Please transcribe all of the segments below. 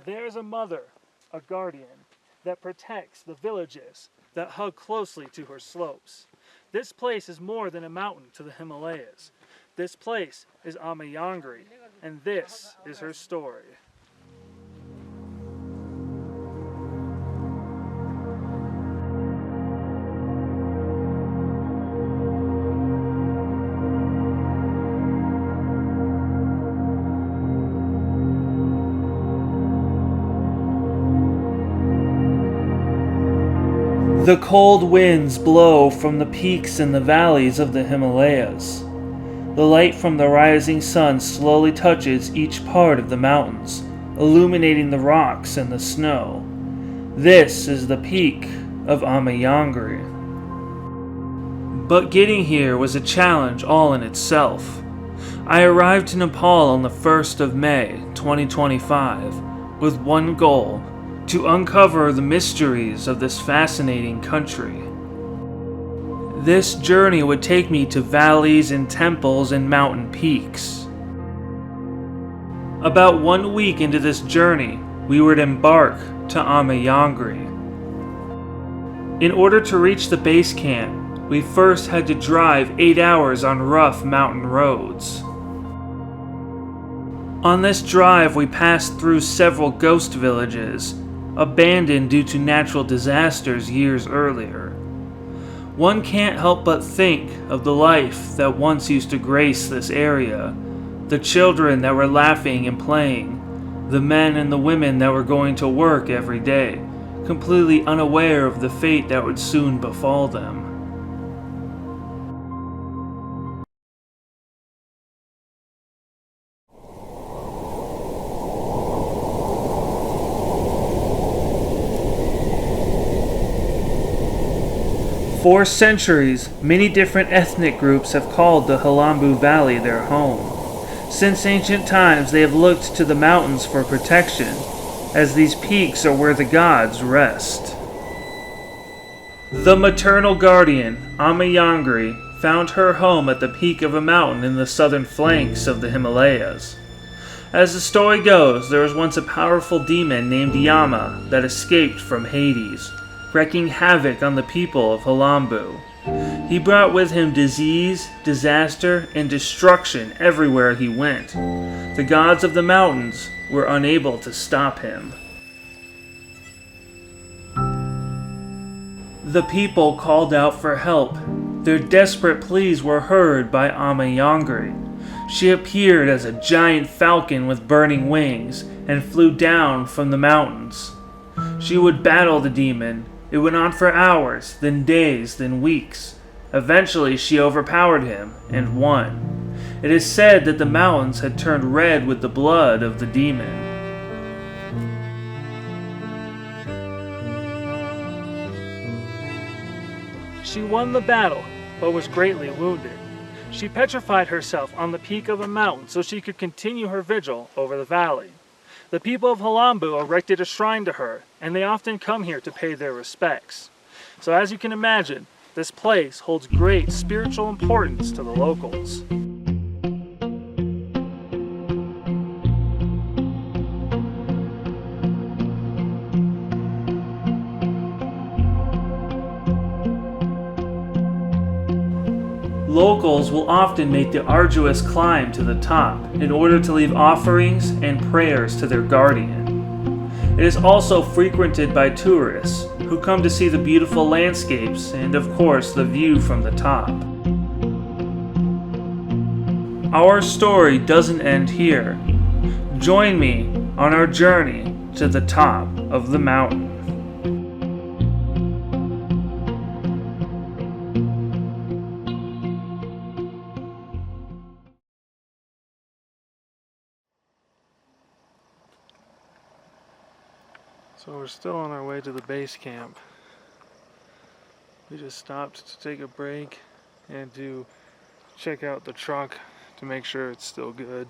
There is a mother, a guardian, that protects the villages that hug closely to her slopes. This place is more than a mountain to the Himalayas. This place is Yangri, and this is her story. The cold winds blow from the peaks and the valleys of the Himalayas. The light from the rising sun slowly touches each part of the mountains, illuminating the rocks and the snow. This is the peak of Yangri. But getting here was a challenge all in itself. I arrived in Nepal on the 1st of May, 2025, with one goal: to uncover the mysteries of this fascinating country. This journey would take me to valleys and temples and mountain peaks. About 1 week into this journey, we would embark to Yangri. In order to reach the base camp, we first had to drive 8 hours on rough mountain roads. On this drive, we passed through several ghost villages, abandoned due to natural disasters years earlier. One can't help but think of the life that once used to grace this area, the children that were laughing and playing, the men and the women that were going to work every day, completely unaware of the fate that would soon befall them. For centuries, many different ethnic groups have called the Himalayas Valley their home. Since ancient times, they have looked to the mountains for protection, as these peaks are where the gods rest. The maternal guardian, Yangri, found her home at the peak of a mountain in the southern flanks of the Himalayas. As the story goes, there was once a powerful demon named Yama that escaped from Hades, wreaking havoc on the people of Himalayas. He brought with him disease, disaster, and destruction everywhere he went. The gods of the mountains were unable to stop him. The people called out for help. Their desperate pleas were heard by Yangri. She appeared as a giant falcon with burning wings and flew down from the mountains. She would battle the demon. It went on for hours, then days, then weeks. Eventually, she overpowered him and won. It is said that the mountains had turned red with the blood of the demon. She won the battle, but was greatly wounded. She petrified herself on the peak of a mountain so she could continue her vigil over the valley. The people of Himalayas erected a shrine to her, and they often come here to pay their respects. So as you can imagine, this place holds great spiritual importance to the locals. Locals will often make the arduous climb to the top in order to leave offerings and prayers to their guardian. It is also frequented by tourists who come to see the beautiful landscapes and, of course, the view from the top. Our story doesn't end here. Join me on our journey to the top of the mountain. So we're still on our way to the base camp. We just stopped to take a break and to check out the truck to make sure it's still good,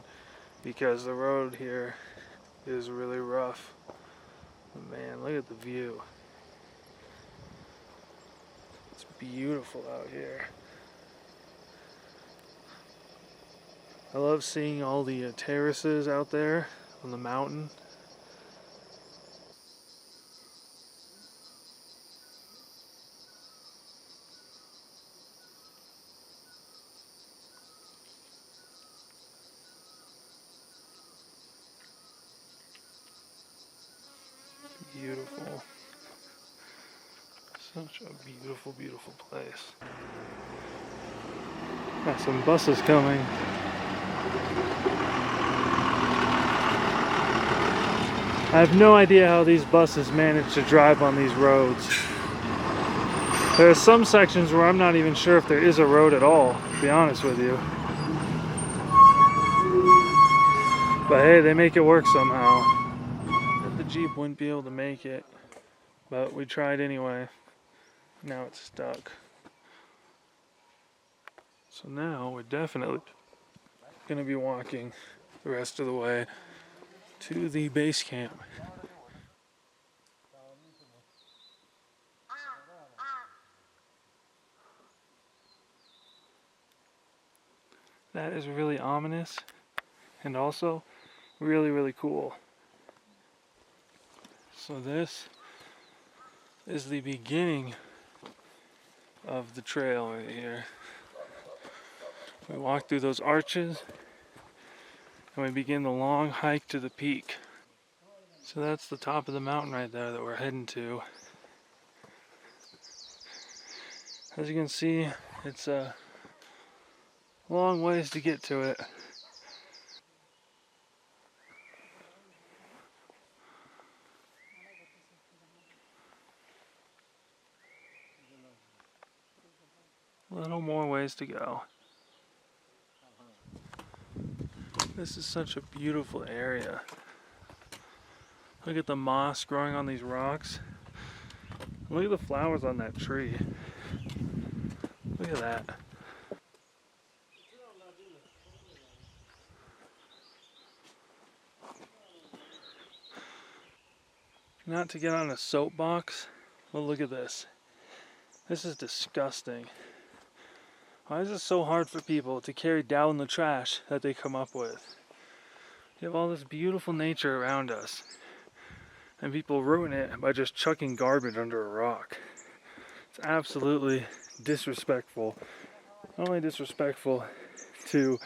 because the road here is really rough. But man, look at the view. It's beautiful out here. I love seeing all the terraces out there on the mountain. beautiful. Such a beautiful, beautiful place. Got some buses coming. I have no idea how these buses manage to drive on these roads. There are some sections where I'm not even sure if there is a road at all, to be honest with you. But hey, they make it work somehow. The Jeep wouldn't be able to make it, but we tried anyway. Now it's stuck. So now we're definitely gonna be walking the rest of the way to the base camp. That is really ominous and also really, really cool. So this is the beginning of the trail right here. We walk through those arches and we begin the long hike to the peak. So that's the top of the mountain right there that we're heading to. As you can see, it's a long ways to get to it. A little more ways to go. This is such a beautiful area. Look at the moss growing on these rocks. Look at the flowers on that tree. Look at that. Not to get on a soapbox, but look at this. This is disgusting. Why is it so hard for people to carry down the trash that they come up with? You have all this beautiful nature around us, and people ruin it by just chucking garbage under a rock. It's absolutely disrespectful. Not only disrespectful to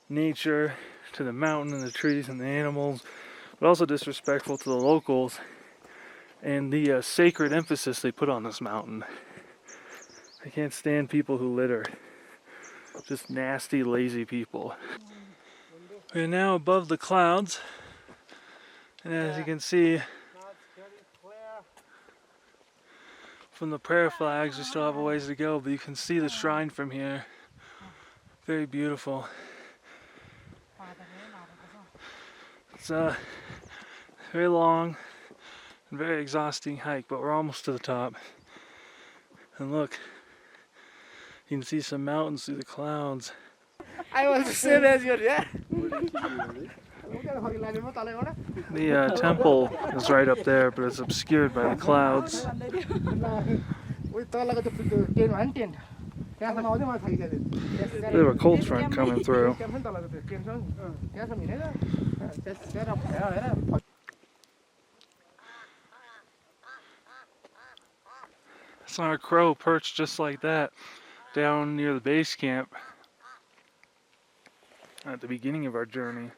nature, to the mountain and the trees and the animals, but also disrespectful to the locals and the sacred emphasis they put on this mountain. I can't stand people who litter. Just nasty, lazy people. We are now above the clouds, and as you can see from the prayer flags, we still have a ways to go, but you can see the shrine from here. Very beautiful. It's a very long and very exhausting hike, but we're almost to the top. And look, you can see some mountains through the clouds. I was the same as you, yeah. The temple is right up there, but it's obscured by the clouds. There's a cold front coming through. I saw a crow perched just like that down near the base camp at the beginning of our journey.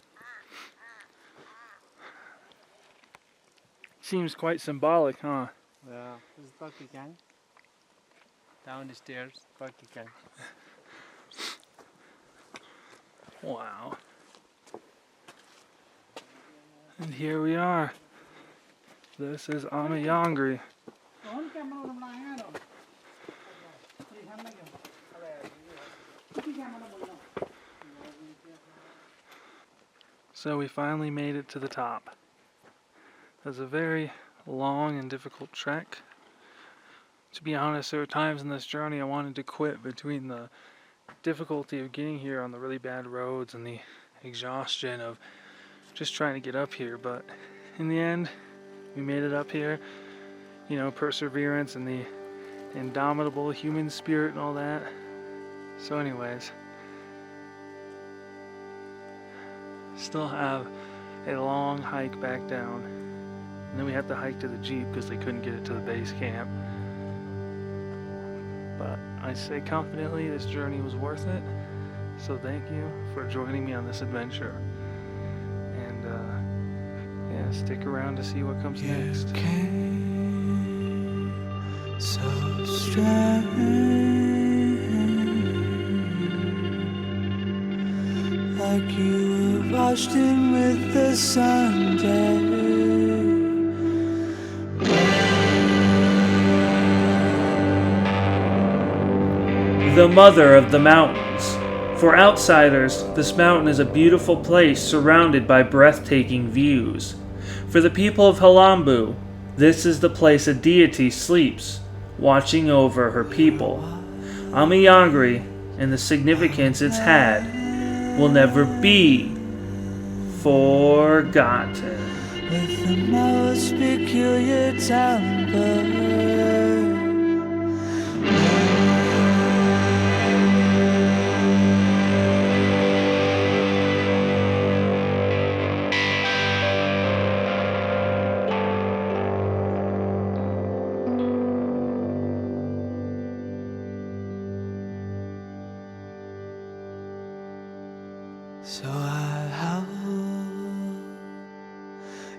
Seems quite symbolic, huh? Yeah, it's Bucky Gang. Down the stairs, Bucky Gang. Wow. And here we are. This is Yangri. So we finally made it to the top. It was a very long and difficult trek. To be honest, there were times in this journey I wanted to quit between the difficulty of getting here on the really bad roads and the exhaustion of just trying to get up here, but in the end, we made it up here. You know, perseverance and the indomitable human spirit and all that. So anyways, still have a long hike back down. And then we had to hike to the Jeep because they couldn't get it to the base camp. But I say confidently this journey was worth it. So thank you for joining me on this adventure. And yeah, gonna stick around to see what comes next. Came so strange, like you were washed in with the Sunday. The mother of the mountains. For outsiders, this mountain is a beautiful place surrounded by breathtaking views. For the people of Halambu, this is the place a deity sleeps, watching over her people. Ami Yangri and the significance it's had will never be forgotten. With the most peculiar temper. So I held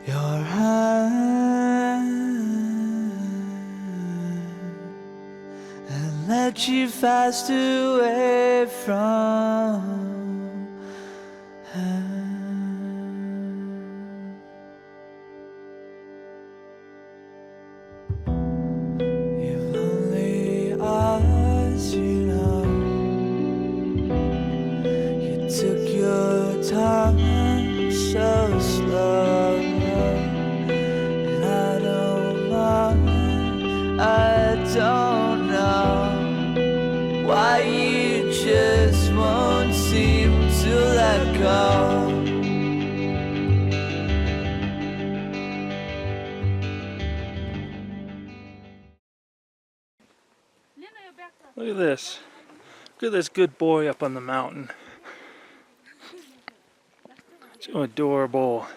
your hand and let you fast away from hand. You've only us, you know. You took your time so slow, and I don't mind. I don't know why you just won't seem to let go. Look at this. Look at this good boy up on the mountain. So adorable.